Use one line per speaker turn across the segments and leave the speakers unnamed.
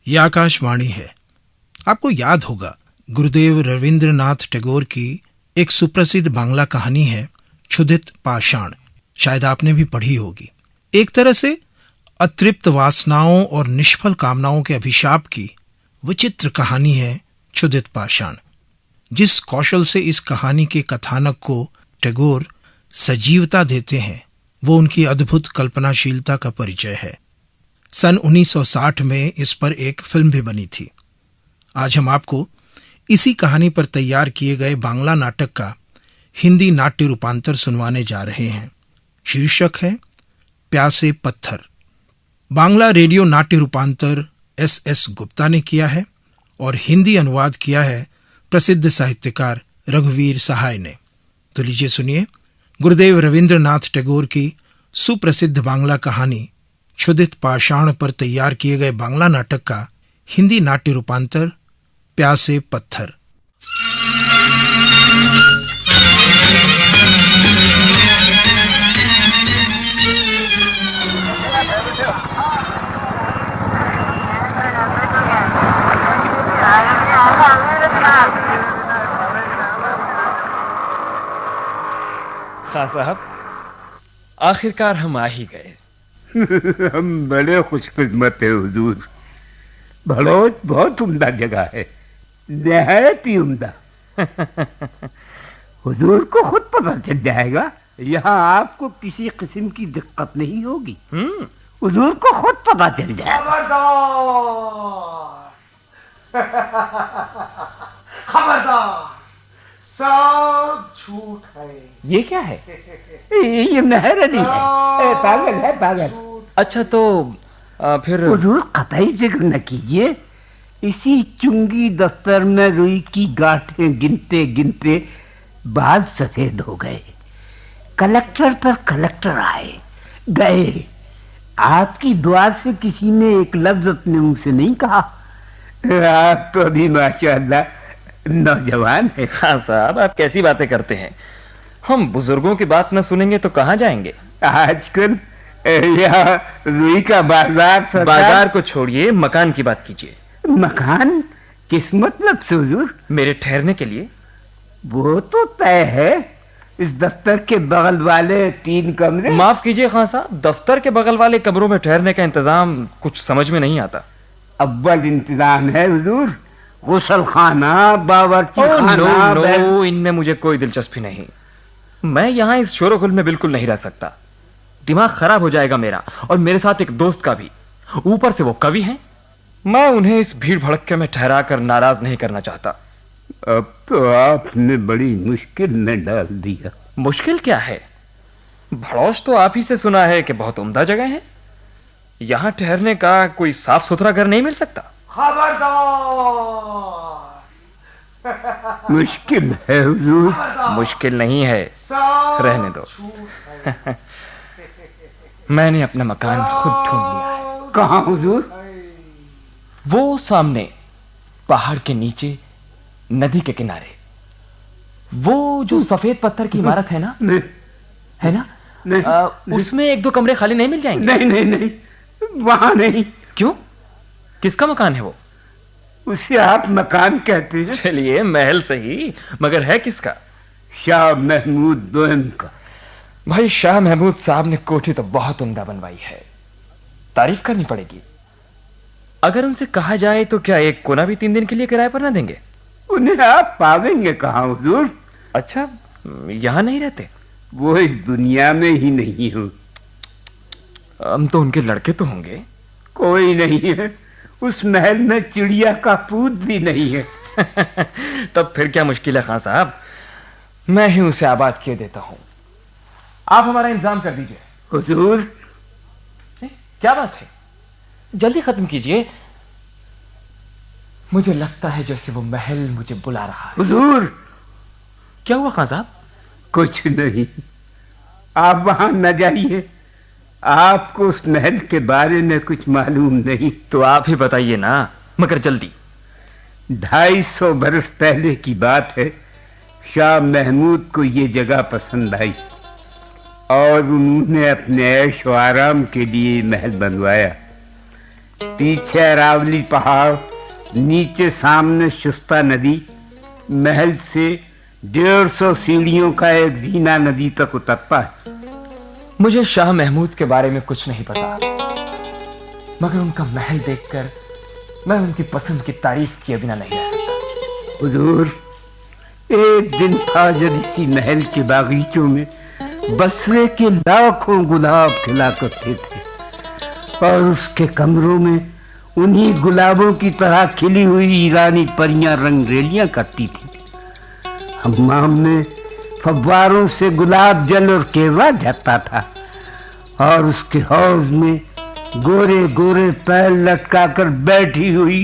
ये आकाशवाणी है। आपको याद होगा, गुरुदेव रविंद्रनाथ टैगोर की एक सुप्रसिद्ध बांग्ला कहानी है क्षुधित पाषाण। शायद आपने भी पढ़ी होगी। एक तरह से अतृप्त वासनाओं और निष्फल कामनाओं के अभिशाप की विचित्र कहानी है क्षुधित पाषाण। जिस कौशल से इस कहानी के कथानक को टैगोर सजीवता देते हैं, वो उनकी अद्भुत कल्पनाशीलता का परिचय है। सन 1960 में इस पर एक फिल्म भी बनी थी। आज हम आपको इसी कहानी पर तैयार किए गए बांग्ला नाटक का हिंदी नाट्य रूपांतर सुनवाने जा रहे हैं। शीर्षक है प्यासे पत्थर। बांग्ला रेडियो नाट्य रूपांतर एस गुप्ता ने किया है और हिंदी अनुवाद किया है प्रसिद्ध साहित्यकार रघुवीर सहाय ने। तो लीजिए सुनिए गुरुदेव रविंद्रनाथ टैगोर की सुप्रसिद्ध बांग्ला कहानी क्षुधित पाषाण पर तैयार किए गए बांग्ला नाटक का हिंदी नाट्य रूपांतर प्यासे पत्थर।
खां साहब, आखिरकार हम आ ही गए।
हम बड़े खुशकिस्मत है हुजूर। बहुत उम्दा जगह है, निहायत ही उम्दा। हुजूर को खुद पता चल जाएगा, यहाँ आपको किसी किस्म की दिक्कत नहीं होगी। हुजूर को खुद पता चल जाएगा।
खबरदार, सब झूठ है।
ये क्या है?
ये मेहरनी है, पागल।
अच्छा तो फिर
हुजूर कतई जिक्र न कीजिए। इसी चुंगी दफ्तर में रुई की गांठें गिनते गिनते बाल सफेद हो गए। कलेक्टर पर कलेक्टर आए गए। आपकी दुआ से किसी ने एक लफ्ज अपने मुंह से नहीं कहा। आप तो अभी माशाअल्लाह नौजवान है।
हाँ साहब, आप कैसी बातें करते हैं। हम बुजुर्गों की बात न सुनेंगे तो कहाँ जाएंगे।
आजकल यहाँ रुई का
बाजार को छोड़िए, मकान की बात कीजिए।
मकान किस मतलब से हुजूर?
मेरे ठहरने के लिए।
वो तो तय है। इस दफ्तर के बगल वाले 3 कमरे।
माफ कीजिए खां साहब, दफ्तर के बगल वाले कमरों में ठहरने का इंतजाम कुछ समझ में नहीं आता।
अव्वल इंतजाम है हुजूर, गुसल खाना, बावर्ची खाना।
नो, इनमें मुझे कोई दिलचस्पी नहीं। मैं यहाँ इस शोरगुल में बिल्कुल नहीं रह सकता। दिमाग खराब हो जाएगा मेरा, और मेरे साथ एक दोस्त का भी। ऊपर से वो कवि हैं। मैं उन्हें इस भीड़ भड़के में ठहरा कर नाराज नहीं करना चाहता।
अब तो आपने बड़ी मुश्किल में डाल दिया।
मुश्किल क्या है? भड़ोस तो आप ही से सुना है कि बहुत उम्दा जगह है। यहाँ ठहरने का कोई साफ सुथरा घर नहीं मिल सकता।
खबरदार,
मुश्किल है हुजूर।
मुश्किल नहीं है, रहने दो। मैंने अपना मकान खुद ढूंढ लिया है।
कहाँ हुजूर?
वो सामने पहाड़ के नीचे नदी के किनारे, वो जो सफेद पत्थर की इमारत है ना?
नहीं,
है ना?
नहीं,
उसमें 1-2 कमरे खाली नहीं मिल जाएंगे?
नहीं, वहां नहीं।
क्यों? किसका मकान है वो?
उसे आप मकान कहते हैं?
चलिए, महल सही, मगर है किसका?
शाह महमूद दोयम का।
भाई, शाह महमूद साहब ने कोठी तो बहुत उम्दा बनवाई है, तारीफ करनी पड़ेगी। अगर उनसे कहा जाए तो क्या एक कोना भी 3 दिन के लिए किराए पर ना देंगे?
उन्हें आप पावेंगे कहाँ हुजूर?
अच्छा, यहाँ नहीं रहते?
वो इस दुनिया में ही नहीं हो।
हम तो उनके लड़के तो होंगे?
कोई नहीं है। उस महल में चिड़िया का पूत भी नहीं है।
तब फिर क्या मुश्किल है खां साहब, मैं ही उसे आबाद किए देता हूं। आप हमारा इंतजाम कर दीजिए।
हुजूर,
क्या बात है? जल्दी खत्म कीजिए। मुझे लगता है जैसे वो महल मुझे बुला रहा है।
हुजूर,
क्या हुआ खां साहब?
कुछ नहीं, आप वहां न जाइए। आपको उस महल के बारे में कुछ मालूम नहीं।
तो आप ही बताइए ना, मगर जल्दी।
250 बरस पहले की बात है। शाह महमूद को ये जगह पसंद आई और उन्होंने अपने ऐश व आराम के लिए महल बनवाया। पीछे अरावली पहाड़, नीचे सामने शुस्ता नदी, महल से 150 सीढ़ियों का एक जीना नदी तक उतरता है।
मुझे शाह महमूद के बारे में कुछ नहीं पता, मगर उनका महल देखकर मैं उनकी पसंद की तारीफ किए बिना नहीं रह सकता।
हुजूर, एक दिन था जब इसी महल के बागीचों में बसरे के लाखों गुलाब खिला करते थे और उसके कमरों में उन्हीं गुलाबों की तरह खिली हुई ईरानी परियां रंगरेलियां करती थी। हम्माम में फव्वारों से गुलाब जल और केवड़ा झरता था और उसके हौज में गोरे गोरे पैर लटकाकर बैठी हुई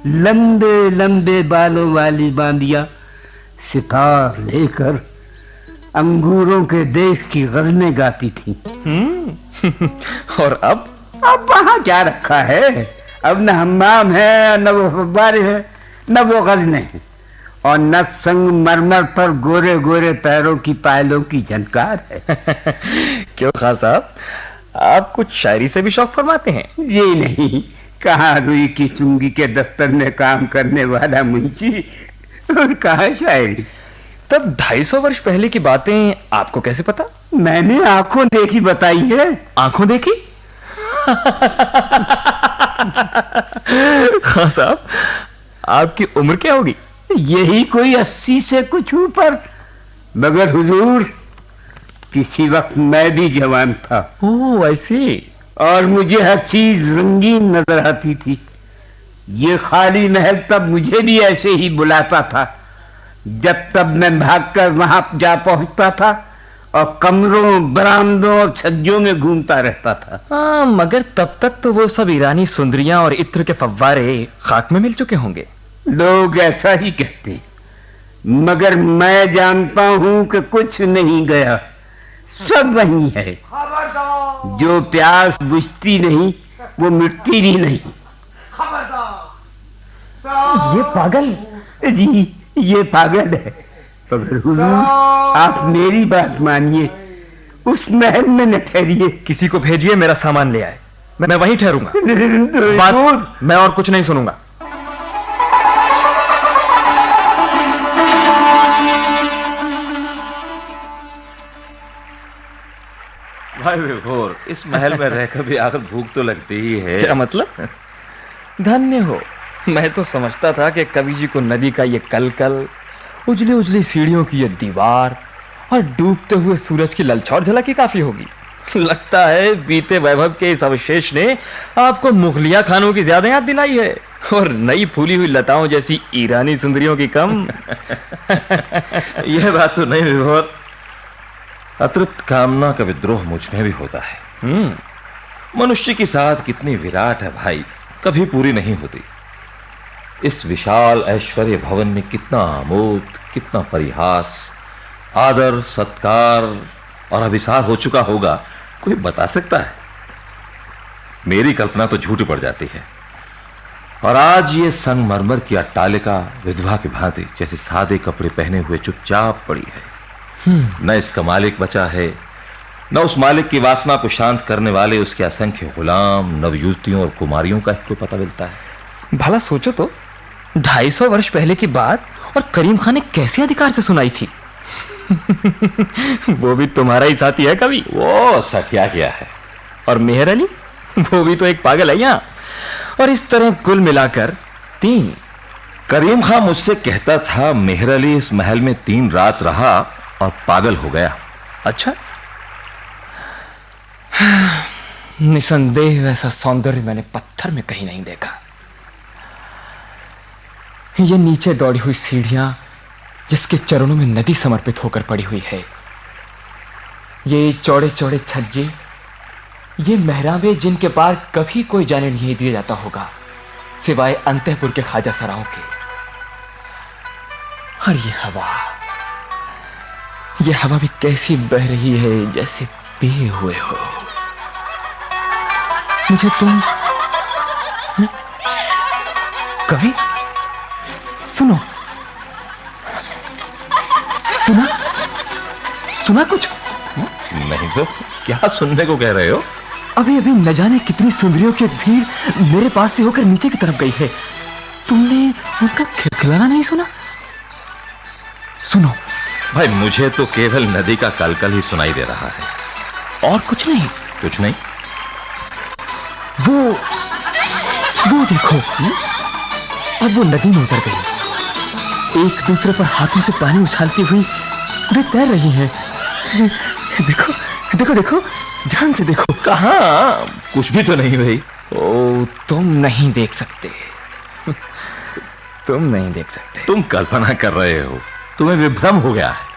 लंबे लंबे बालों वाली बांदिया सितार लेकर अंगूरों के देश की गज़लें गाती थी।
और अब
वहां क्या रखा है? अब न हम्माम है, न वो फव्वारे हैं, न वो गज़लें हैं, और न संगमरमर पर गोरे गोरे पैरों की पायलों की झनकार है।
क्यों खां साहब, आप कुछ शायरी से भी शौक फरमाते हैं?
ये नहीं, कहाँ रुई की चुंगी के दफ्तर में काम करने वाला मुंशी और कहाँ शायरी।
तब 250 वर्ष पहले की बातें आपको कैसे पता?
मैंने आंखों देखी बताई है।
आंखों देखी? खां साहब, आपकी उम्र क्या होगी?
यही कोई 80 से कुछ ऊपर, मगर हुजूर किसी वक्त मैं भी जवान था।
ओह ऐसी।
और मुझे हर चीज रंगीन नजर आती थी। ये खाली महल तब मुझे भी ऐसे ही बुलाता था जब तब मैं भागकर वहां जा पहुंचता था और कमरों, बरामदों और छज्जों में घूमता रहता था।
हाँ, मगर तब तक तो वो सब ईरानी सुंदरियां और इत्र के फव्वारे खाक में मिल चुके होंगे।
लोग ऐसा ही कहते, मगर मैं जानता हूं कि कुछ नहीं गया, सब वही है।
खबरदार,
जो प्यास बुझती नहीं वो मिटती भी नहीं।
खबरदार,
ये पागल।
जी, ये पागल है। मगर हुजूर, आप मेरी बात मानिए, उस महल में न ठहरिए।
किसी को भेजिए, मेरा सामान ले आए, मैं वहीं ठहरूंगा। बस, मैं और कुछ नहीं सुनूंगा।
भाई विभोर, इस महल में रहकर भी आखिर भूख तो लगती ही है।
क्या मतलब? धन्य हो, मैं तो समझता था कि कवि जी को नदी का ये कलकल, उजली उजली सीढ़ियों की ये दीवार और डूबते हुए सूरज की ललचौर झलक ही काफी होगी। लगता है बीते वैभव के इस अवशेष ने आपको मुगलिया खानों की ज्यादा याद दिलाई है और नई फूली हुई लताओं जैसी ईरानी सुंदरियों की कम।
यह बात तो नहीं विभोर, अतृप्त कामना का विद्रोह मुझ में भी होता है। मनुष्य की साथ कितनी विराट है भाई, कभी पूरी नहीं होती। इस विशाल ऐश्वर्य भवन में कितना आमोद, कितना परिहास, आदर, सत्कार और अभिसार हो चुका होगा, कोई बता सकता है? मेरी कल्पना तो झूठी पड़ जाती है। और आज ये संगमरमर की अट्टालिका विधवा की भांति जैसे सादे कपड़े पहने हुए चुपचाप पड़ी है। न इसका मालिक बचा है, न उस मालिक की वासना को शांत करने वाले उसके असंख्य गुलाम, नवयुवतियों और कुमारियों का तो पता मिलता है।
भला सोचो तो, 250 वर्ष पहले की बात, और करीम खान ने कैसे अधिकार से सुनाई थी। वो भी तुम्हारा ही साथी है कवि।
वो सठिया गया है।
और मेहर अली, वो भी तो एक पागल है यहाँ। और इस तरह कुल मिलाकर 3।
करीम खान मुझसे कहता था मेहर अली इस महल में 3 रात रहा और पागल हो गया।
अच्छा। निसंदेह वैसा सौंदर्य मैंने पत्थर में कहीं नहीं देखा। ये नीचे दौड़ी हुई सीढ़ियां जिसके चरणों में नदी समर्पित होकर पड़ी हुई है, ये चौड़े चौड़े छज्जे, ये मेहराबे जिनके पार कभी कोई जाने नहीं दिया जाता होगा सिवाय अंतःपुर के ख्वाजा सराओं के। और ये हवा भी कैसी बह रही है जैसे पिए हुए हो। मुझे तुम कवि, सुनो, सुना कुछ?
नहीं तो क्या सुनने को कह रहे हो?
अभी अभी न जाने कितनी सुंदरियों की एक भीड़ मेरे पास से होकर नीचे की तरफ गई है। तुमने उनका खिलखिलाना नहीं सुना? सुनो
भाई, मुझे तो केवल नदी का कलकल ही सुनाई दे रहा है,
और कुछ नहीं।
कुछ नहीं?
वो देखो, अब वो नदी में उतर गई। एक दूसरे पर हाथों से पानी उछालती हुई वे तैर रही हैं। देखो देखो देखो, ध्यान से देखो।
कहाँ? कुछ भी तो नहीं भाई।
ओ, तुम नहीं देख सकते। तुम नहीं देख सकते।
तुम कल्पना कर रहे हो, तुम्हें विभ्रम हो गया है।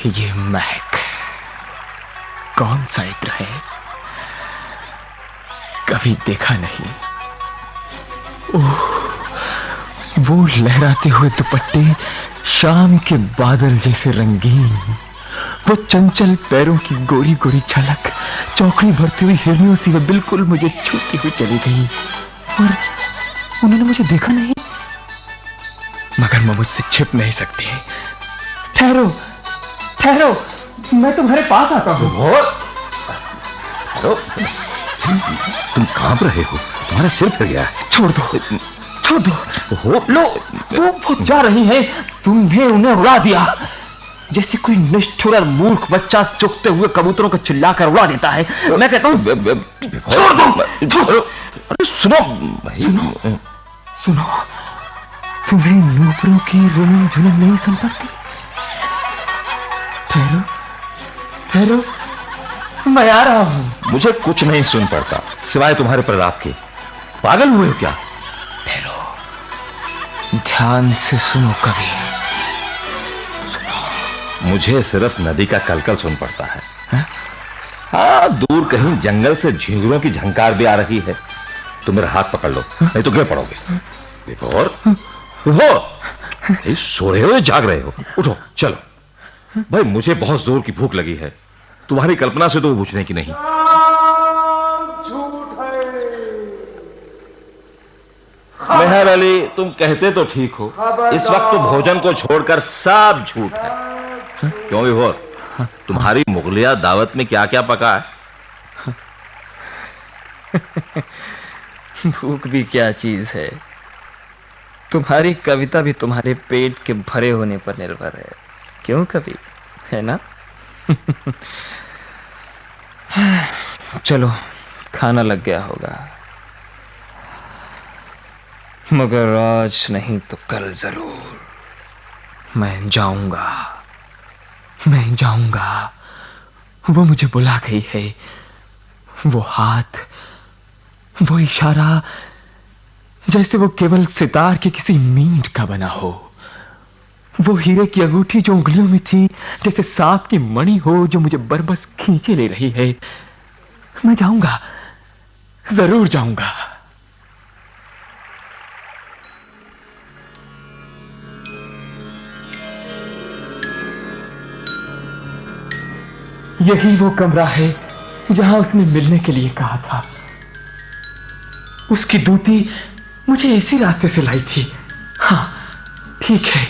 ये महक कौन सा इत्र है? कभी देखा नहीं। ओह, वो लहराते हुए दुपट्टे, शाम के बादल जैसे रंगीन, वो चंचल पैरों की गोरी गोरी झलक, चौकड़ी भरती हुई हिरनियों सी वे बिल्कुल मुझे छूती हुई चली गई, और उन्होंने मुझे देखा नहीं। मगर मैं मुझसे छिप नहीं सकती। ठहरो ठहरो, मैं तुम्हारे पास आता हूं।
तुम कांप रहे हो, तुम्हारा सिर फिर गया है।
छोड़ दो, छोड़ दो। लो, वो जा रही है। तुमने उन्हें उड़ा दिया, जैसे कोई निष्ठुर और मूर्ख बच्चा चुगते हुए कबूतरों को चिल्लाकर उड़ा देता है। मैं कहता हूं छोड़ दो।
अरे सुनो भाई,
सुनो, तुम्हें नूपुरों की रुलन झुलन नहीं सुन पड़ती? ठहरो ठहरो, मैं आ रहा हूं।
मुझे कुछ नहीं सुन पड़ता सिवाय तुम्हारे प्रलाप के। पागल हुए हो क्या?
ठहरो, ध्यान से सुनो। कभी
मुझे सिर्फ नदी का कलकल सुन पड़ता है। हाँ, दूर कहीं जंगल से झिंगुरों की झंकार भी आ रही है। तुम मेरा हाथ पकड़ लो, नहीं तो गिर पड़ोगे। देखो, और सो रहे हो या जाग रहे हो? उठो, चलो। भाई, मुझे बहुत जोर की भूख लगी है, तुम्हारी कल्पना से तो वो बुझने की नहीं।
झूठ है।
मेहर अली, तुम कहते तो ठीक हो, इस वक्त तो भोजन को छोड़कर सब झूठ है। क्यों विभोर, तुम्हारी मुगलिया दावत में क्या क्या पका है?
भूख भी क्या चीज है? तुम्हारी कविता भी तुम्हारे पेट के भरे होने पर निर्भर है। क्यों कभी, है ना? चलो, खाना लग गया होगा, मगर आज नहीं तो कल जरूर। मैं जाऊंगा, मैं जाऊंगा। वो मुझे बुला गई है। वो हाथ, वो इशारा, जैसे वो केवल सितार के किसी मींट का बना हो। वो हीरे की अंगूठी जो उंगलियों में थी, जैसे सांप की मणि हो जो मुझे बरबस खींचे ले रही है। मैं जाऊंगा, जरूर जाऊंगा। यही वो कमरा है जहां उसने मिलने के लिए कहा था। उसकी दूती मुझे इसी रास्ते से लाई थी। हाँ, ठीक है,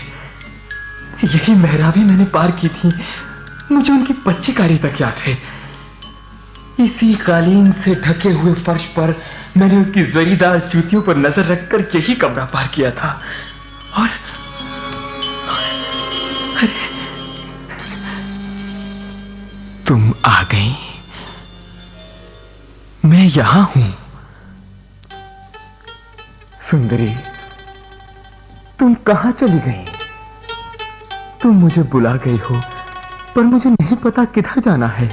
यही मेहराबी मैंने पार की थी। मुझे उनकी पच्चीकारी तक याद है। इसी कालीन से ढके हुए फर्श पर मैंने उसकी जरीदार जूतियों पर नजर रखकर यही कमरा पार किया था। और अरे, तुम आ गई। मैं यहां हूं। सुंदरी, तुम कहां चली गई? तुम मुझे बुला गई हो, पर मुझे नहीं पता किधर जाना है।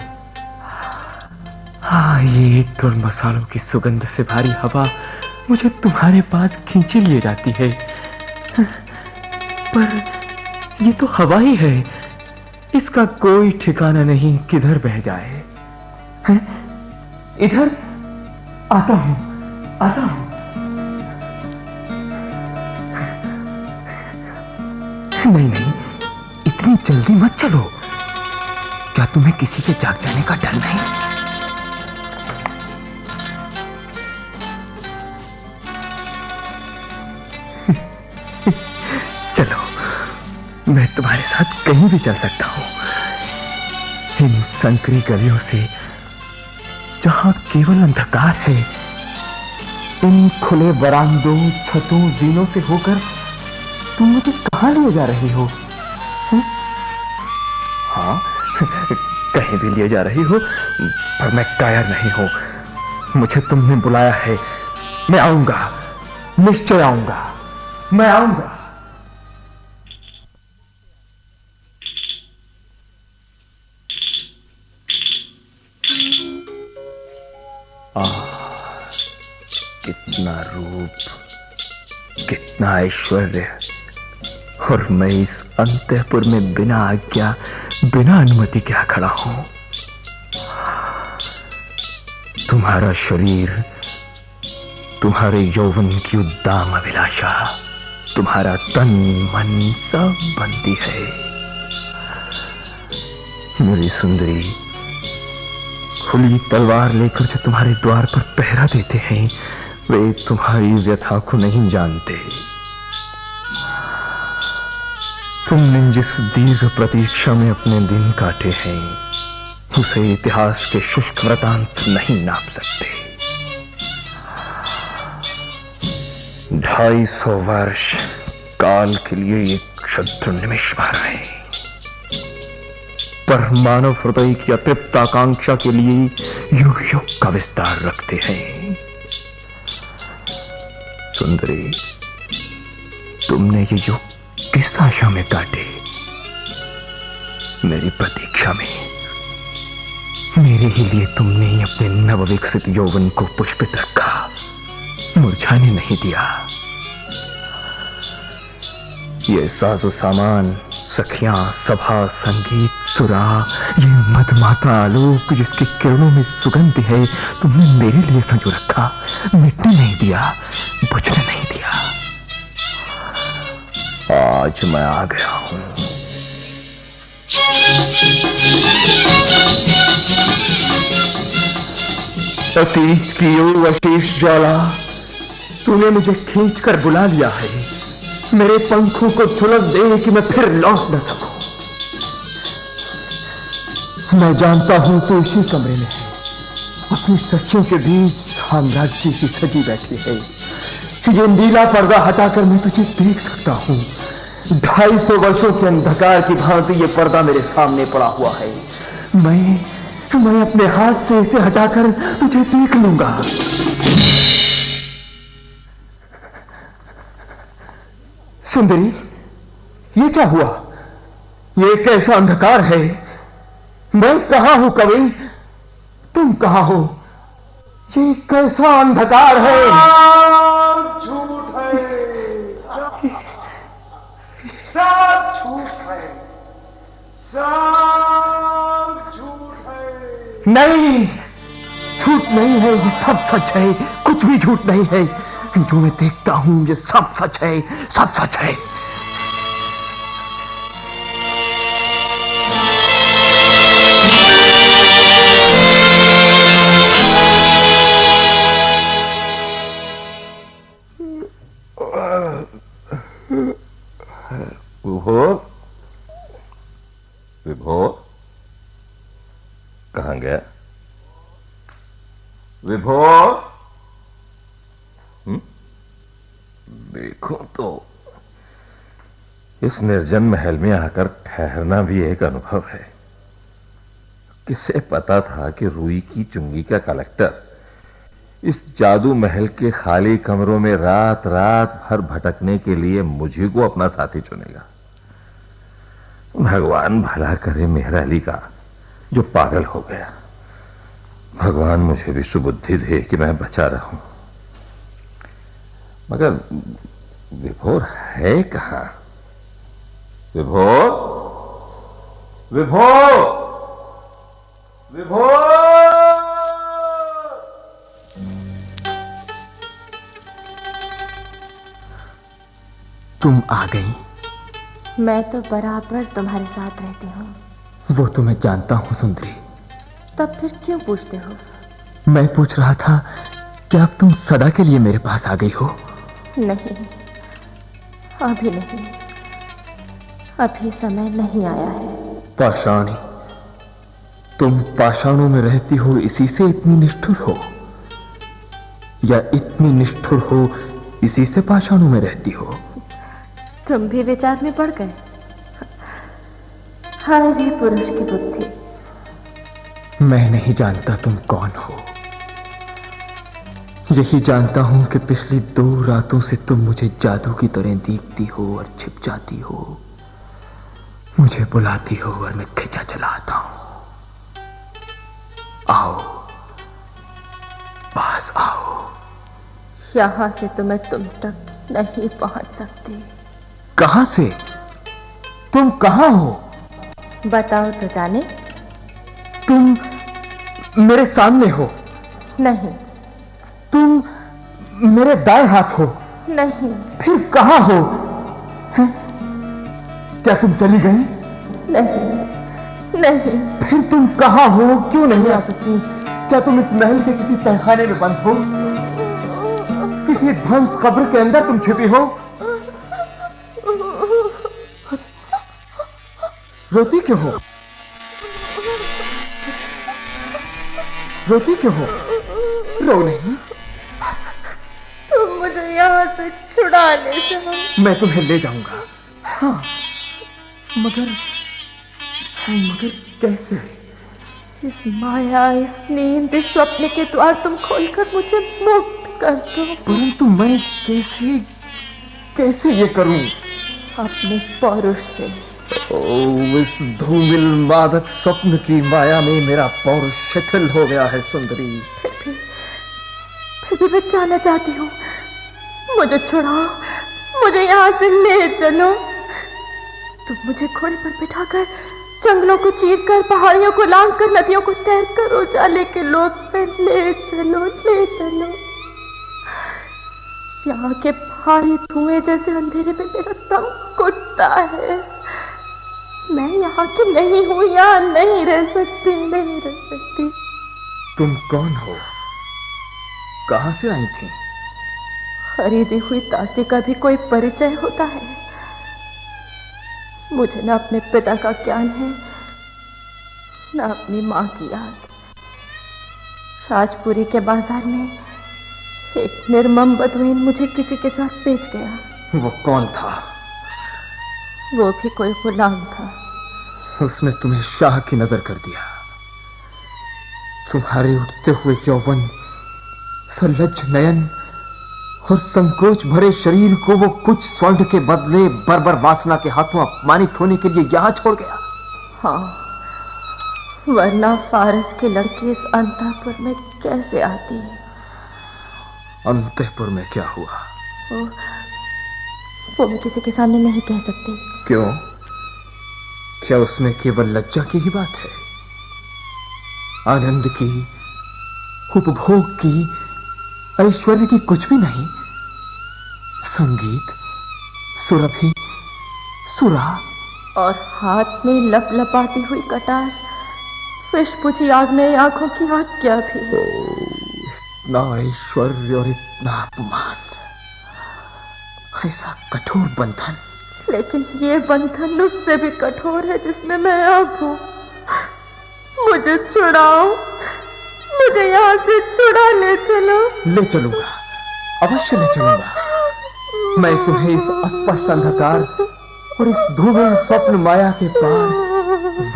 हाँ, ये गुड़ मसालों की सुगंध से भारी हवा मुझे तुम्हारे पास खींचे लिए जाती है। पर ये तो हवा ही है, इसका कोई ठिकाना नहीं किधर बह जाए। हैं? इधर आता हूं, आता हूं। नहीं नहीं, इतनी जल्दी मत चलो। क्या तुम्हें किसी के जाग जाने का डर नहीं? चलो, मैं तुम्हारे साथ कहीं भी चल सकता हूं। इन संकरी गलियों से, जहां केवल अंधकार है, इन खुले बरामदों, छतों, जीनों से होकर तुम मुझे कहां ले जा रही हो? हाँ, कहीं भी ले जा रही हो, पर मैं कायर नहीं हूं। मुझे तुमने बुलाया है, मैं आऊंगा, निश्चय आऊंगा, मैं आऊंगा। कितना रूप, कितना ऐश्वर्य, और मैं इस अंतःपुर में बिना आज्ञा, बिना अनुमति के आ खड़ा हूं। तुम्हारा शरीर, तुम्हारे यौवन की उद्दाम अभिलाषा, तुम्हारा तन मन सब बंदी है। मेरी सुंदरी, खुली तलवार लेकर जो तुम्हारे द्वार पर पहरा देते हैं, वे तुम्हारी व्यथा को नहीं जानते। तुमने जिस दीर्घ प्रतीक्षा में अपने दिन काटे हैं, उसे इतिहास के शुष्क वृतांत नहीं नाप सकते। 250 वर्ष काल के लिए एक क्षुद्र निमिष भर है, पर मानव हृदय की अतृप्त आकांक्षा के लिए युग युग का विस्तार रखते हैं। सुंदरी, तुमने ये युग किस आशा में काटे? मेरी प्रतीक्षा में। मेरे ही लिए तुमने ही अपने नवविकसित यौवन को पुष्पित रखा, मुरझाने नहीं दिया। ये साजो सामान, सखियां, सभा, संगीत, सुरा, ये मधमाता आलोक जिसकी किरणों में सुगंध है, तुमने मेरे लिए संजो रखा, मिटने नहीं दिया, बुझने नहीं दिया। आज मैं आ गया हूं। अतीत की ओर अशेष ज्वाला, तूने मुझे खींचकर बुला लिया है, मेरे पंखों को झुलस दे कि मैं फिर लौट न सकूं। मैं जानता हूं तू इसी कमरे में है, अपनी सखियों के बीच साम्राज्य सी सजी बैठी है। ये नीला पर्दा हटाकर मैं तुझे देख सकता हूं। 250 वर्षों के अंधकार की भांति ये पर्दा मेरे सामने पड़ा हुआ है। मैं अपने हाथ से इसे हटाकर तुझे देख लूंगा। सुंदरी, ये क्या हुआ? ये कैसा अंधकार है? मैं कहां हूं कवि? तुम कहां हो? ये कैसा अंधकार है?
झूठ है, सब झूठ है, सब झूठ है।
नहीं, झूठ नहीं है, ये सब सच है, कुछ भी झूठ नहीं है। जो मैं देखता हूं ये सब सच है, सब सच है।
विभोर, विभोर, कहां गया? विभोर, देखो तो इस निर्जन महल में आकर ठहरना भी एक अनुभव है। किसे पता था कि रुई की चुंगी का कलेक्टर इस जादू महल के खाली कमरों में रात रात भर भटकने के लिए मुझे को अपना साथी चुनेगा। भगवान भला करे मेहर अली का, जो पागल हो गया। भगवान मुझे भी सुबुद्धि दे कि मैं बचा रहूं। मगर विभोर है कहां? विभोर, विभोर, विभोर!
तुम आ गई।
मैं तो बराबर तुम्हारे साथ रहती हूँ।
वो तो मैं जानता हूँ सुंदरी।
तब फिर क्यों पूछते हो?
मैं पूछ रहा था कि अब तुम सदा के लिए मेरे पास आ गई हो?
नहीं, अभी नहीं, अभी समय नहीं आया है।
पाषाणी, तुम पाषाणों में रहती हो इसी से इतनी निष्ठुर हो, या इतनी निष्ठुर हो इसी से पाषाणों में रहती हो?
तुम भी विचार में पड़ गए। हर पुरुष की बुद्धि।
मैं नहीं जानता तुम कौन हो, यही जानता हूं कि पिछली 2 रातों से तुम मुझे जादू की तरह देखती हो और छिप जाती हो, मुझे बुलाती हो और मैं खिंचा चला आता हूं। आओ, पास आओ।
यहां से तो मैं तुम तक नहीं पहुंच सकती।
कहां से? तुम कहां हो?
बताओ तो जाने।
तुम मेरे सामने हो।
नहीं।
तुम मेरे दाएं हाथ हो।
नहीं।
फिर कहां हो? हैं? क्या तुम चली गई?
नहीं। नहीं।
फिर तुम कहां हो? क्यों नहीं आ सकती? क्या तुम इस महल के किसी तहखाने में बंद हो? किसी ध्वंस कब्र के अंदर तुम छिपी हो? रोती क्यों हो? रोती क्यों हो? रो नहीं।
तुम मुझे यहाँ से छुड़ा ले जाओ।
मैं तुम्हें ले जाऊंगा। हाँ, मगर कैसे?
इस माया, इस नींद, इस स्वप्न के द्वार तुम खोलकर मुझे मुक्त कर दो।
परंतु मैं कैसे ये करूं?
अपने पौरुष से।
इस धूमिल मादक स्वप्न की माया में मेरा पौरुष शिथिल हो गया है सुंदरी।
फिर भी मैं जाना चाहती हूँ। मुझे छुड़ाओ, मुझे यहाँ से ले चलो। तुम मुझे घोड़े पर बिठाकर जंगलों को चीरकर, पहाड़ियों को लांघकर, नदियों को तैरकर उजाले के लोक में ले चलो, ले चलो। यहाँ के भारी धुएं जैसे अंधेरे में मेरा दम घुटता है। मैं यहाँ की नहीं हूँ, यहाँ नहीं रह सकती, नहीं रह सकती।
तुम कौन हो? कहां से आई थी?
खरीदी हुई दासी का भी कोई परिचय होता है? मुझे ना अपने पिता का ज्ञान है, ना अपनी माँ की याद। राजपुरी के बाजार में एक निर्मम बदवीन मुझे किसी के साथ बेच गया।
वो कौन था?
वो भी कोई गुलाम था।
उसने तुम्हें शाह की नजर कर दिया। तुम्हारे उठते हुए यौवन, सलज्ज नयन और संकोच भरे शरीर को वो कुछ स्वर्ण के बदले बर्बर वासना के हाथों अपमानित होने के लिए यहां छोड़ गया।
हाँ, वरना फारस की लड़की इस अंतःपुर में कैसे आती?
अंतःपुर में क्या हुआ?
वो मैं किसी के सामने नहीं कह सकती।
क्यों? क्या उसमें केवल लज्जा की ही बात है? आनंद की, उपभोग की, ऐश्वर्य की कुछ भी नहीं? संगीत, सुरभि, सुरा
और हाथ में लपलपाती हुई कटार, विष बुझी आग्नेय आंखों की आज्ञा भी।
इतना ऐश्वर्य और इतना अपमान, ऐसा कठोर बंधन।
लेकिन ये बंधन उससे भी कठोर है जिसमें मैं अब हूं। मुझे छुड़ाओ, मुझे यहाँ से छुड़ा ले चलो।
ले चलूंगा, अवश्य ले चलूंगा। मैं तुम्हें इस अस्पष्ट अंधकार और इस धूमिल स्वप्न माया के पार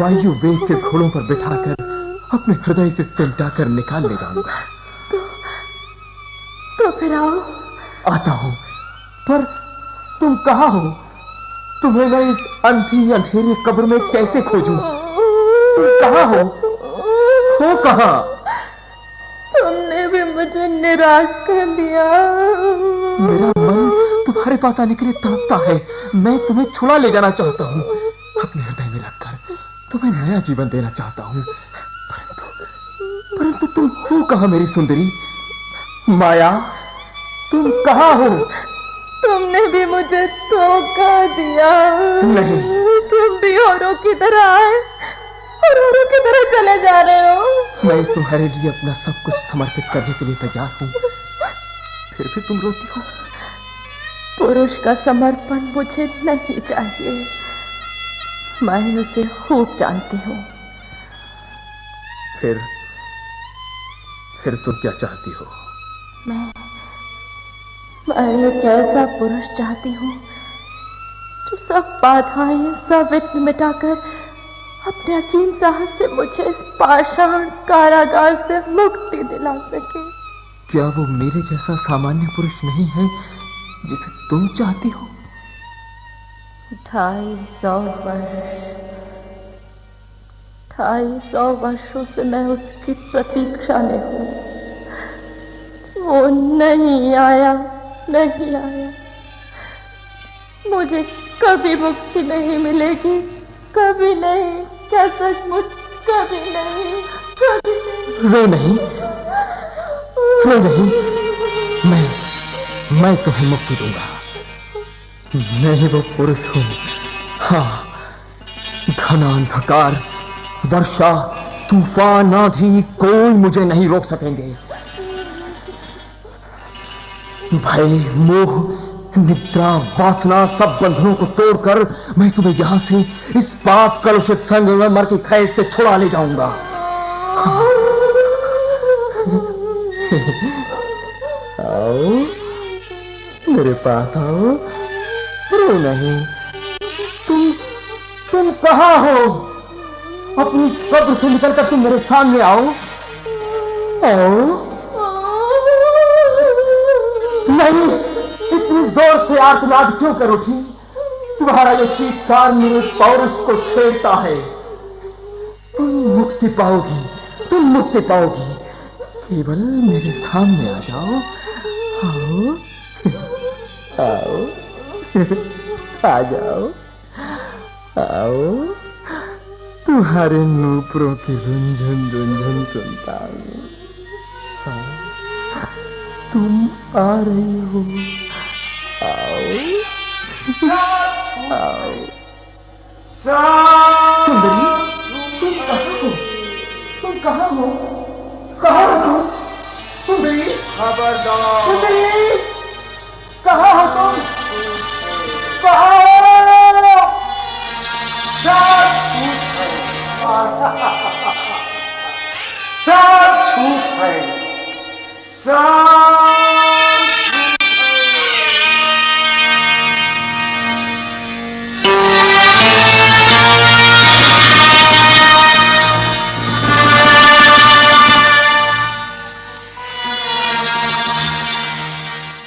वायु वेग के घोड़ों पर बिठाकर अपने हृदय से सिमटाकर निकाल ले जाऊंगा।
तो फिर आओ।
आता हूं, पर तुम कहां हो? तुम्हें मैं इस अंधी अंधेरे कब्र में कैसे खोजूं? तुम कहां हो कहां?
तुमने भी मुझे निराश कर दिया।
मेरा मन तुम्हारे पास आने के लिए तड़पता है। मैं तुम्हें छुड़ा ले जाना चाहता हूँ, अपने हृदय में रखकर तुम्हें नया जीवन देना चाहता हूँ। परंतु तुम हो कहां मेरी सुंदरी? माया, तुम कहां हो?
तुमने भी मुझे धोखा दिया।
नहीं,
तुम भी औरों की तरह आए और औरों की तरह चले जा रहे हो।
मैं तुम्हारे लिए अपना सब कुछ समर्पित करने के लिए तैयार हूँ, फिर भी तुम रोती हो।
पुरुष का समर्पण मुझे नहीं चाहिए, मैं उसे खूब जानती हूँ।
फिर तुम क्या चाहती हो?
मैं एक ऐसा पुरुष चाहती हूँ जो सब बाधाएं, सब विघ्न मिटाकर अपने असीम साहस से मुझे इस पाषाण कारागार से मुक्ति दिला सके।
क्या वो मेरे जैसा सामान्य पुरुष नहीं है जिसे तुम चाहती हो?
250 वर्षों से मैं उसकी प्रतीक्षा में हूँ। वो नहीं आया। मुझे कभी मुक्ति नहीं मिलेगी, कभी नहीं। क्या सचमुच कभी नहीं।
रो नहीं, मैं तुम्हें मुक्ति दूंगा। मैं ही वो पुरुष हूं। हाँ, घना अंधकार, वर्षा, तूफान, आंधी, कोई मुझे नहीं रोक सकेंगे। भय, मोह, निद्रा, वासना, सब बंधनों को तोड़कर मैं तुम्हें यहां से, इस पाप कलुषित संगमरमर की कैद से छुड़ा ले जाऊंगा। आओ, मेरे पास आओ। रो नहीं। तुम कहां हो? अपनी कब्र से निकलकर तुम मेरे सामने आओ। नहीं, इतनी जोर से आर्तनाद क्यों कर उठी? तुम्हारा ये चीत्कार मेरे पौरुष को छेड़ता है। तुम मुक्ति पाओगी। केवल मेरे सामने आ जाओ। आओ, आ जाओ। तुम्हारे नूपुरों की रुंझुन सुनता हूं। तुम आ रही हो। आओ। सुंदरी, तुम कहाँ हो? सुंदरी,
खबरदार।
सुंदरी, कहाँ हो तुम?
सब झूठ है।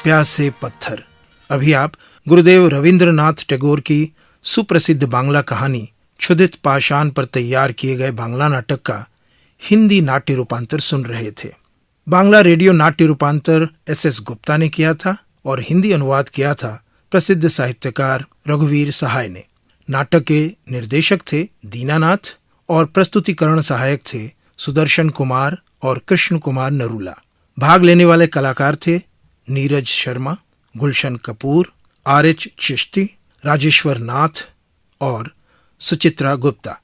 प्यास से पत्थर। अभी आप गुरुदेव रविंद्रनाथ टैगोर की सुप्रसिद्ध बांग्ला कहानी क्षुधित पाषाण पर तैयार किए गए बांग्ला नाटक का हिंदी नाट्य रूपांतर सुन रहे थे। बांग्ला रेडियो नाट्य रूपांतर एस गुप्ता ने किया था और हिंदी अनुवाद किया था प्रसिद्ध साहित्यकार रघुवीर सहाय ने। नाटक के निर्देशक थे दीनानाथ और प्रस्तुतिकरण सहायक थे सुदर्शन कुमार और कृष्ण कुमार नरूला। भाग लेने वाले कलाकार थे नीरज शर्मा, गुलशन कपूर, आर.एच. चिश्ती, राजेश्वर नाथ और सुचित्रा गुप्ता।